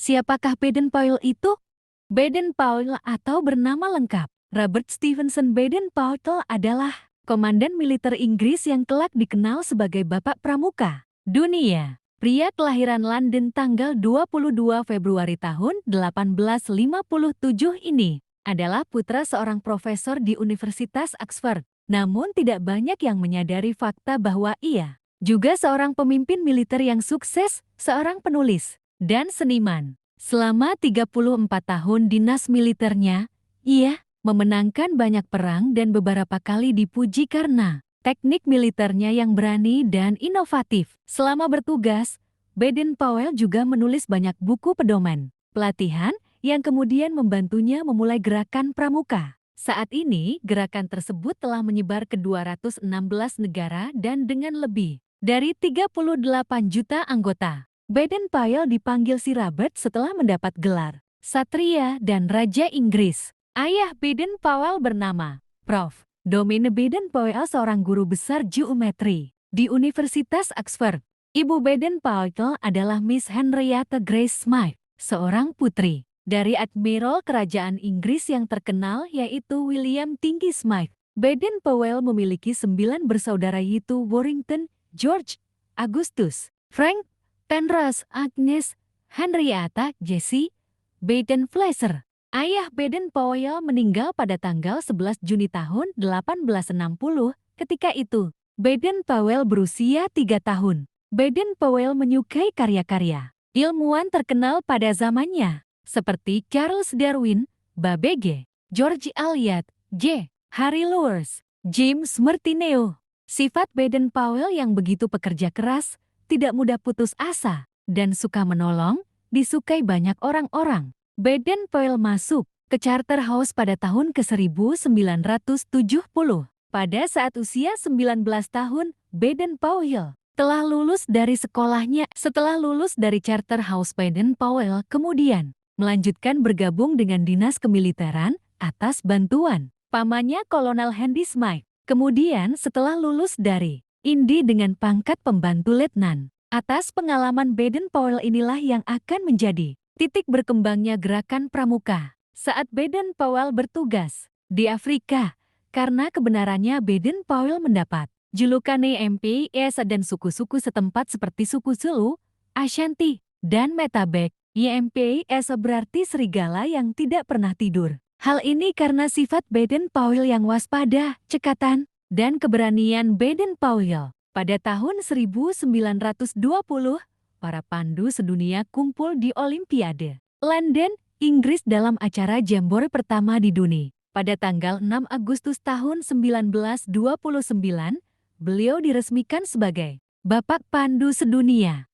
Siapakah Baden-Powell itu? Baden-Powell atau bernama lengkap, Robert Stephenson Baden-Powell adalah komandan militer Inggris yang kelak dikenal sebagai Bapak Pramuka Dunia. Pria kelahiran London tanggal 22 Februari tahun 1857 ini adalah putra seorang profesor di Universitas Oxford. Namun tidak banyak yang menyadari fakta bahwa ia juga seorang pemimpin militer yang sukses, seorang penulis dan seniman. Selama 34 tahun dinas militernya, ia memenangkan banyak perang dan beberapa kali dipuji karena teknik militernya yang berani dan inovatif. Selama bertugas, Baden-Powell juga menulis banyak buku pedoman pelatihan yang kemudian membantunya memulai gerakan pramuka. Saat ini, gerakan tersebut telah menyebar ke 216 negara dan dengan lebih dari 38 juta anggota. Baden-Powell dipanggil si Robert setelah mendapat gelar Satria dan Raja Inggris. Ayah Baden-Powell bernama Prof. Domine Baden-Powell, seorang guru besar geometri di Universitas Oxford. Ibu Baden-Powell adalah Miss Henrietta Grace Smythe, seorang putri dari Admiral Kerajaan Inggris yang terkenal yaitu William Tinggi Smythe. Baden-Powell memiliki 9 bersaudara yaitu Warrington, George, Augustus, Frank, Penrose, Agnes, Henrietta, Jessie, Baden Fletcher. Ayah Baden-Powell meninggal pada tanggal 11 Juni tahun 1860. Ketika itu, Baden-Powell berusia 3 tahun. Baden-Powell menyukai karya-karya ilmuwan terkenal pada zamannya, seperti Charles Darwin, Babbage, George Eliot, J. Harry Lewis, James Martineau. Sifat Baden-Powell yang begitu pekerja keras, tidak mudah putus asa, dan suka menolong, disukai banyak orang-orang. Baden-Powell masuk ke Charterhouse pada tahun ke-1970. Pada saat usia 19 tahun, Baden-Powell telah lulus dari sekolahnya. Setelah lulus dari Charterhouse, Baden-Powell kemudian melanjutkan bergabung dengan dinas kemiliteran atas bantuan pamannya Kolonel Henry Smythe. Kemudian setelah lulus dari Indi dengan pangkat pembantu letnan. Atas pengalaman Baden-Powell inilah yang akan menjadi titik berkembangnya gerakan pramuka. Saat Baden-Powell bertugas di Afrika, karena kebenarannya Baden-Powell mendapat julukan YMPS dan suku-suku setempat seperti suku Zulu, Ashanti, dan Metabek. YMPS berarti serigala yang tidak pernah tidur. Hal ini karena sifat Baden-Powell yang waspada, cekatan, dan keberanian Baden-Powell. Pada tahun 1920, para pandu sedunia kumpul di Olimpiade London, Inggris dalam acara Jambore pertama di dunia. Pada tanggal 6 Agustus tahun 1929, beliau diresmikan sebagai Bapak Pandu Sedunia.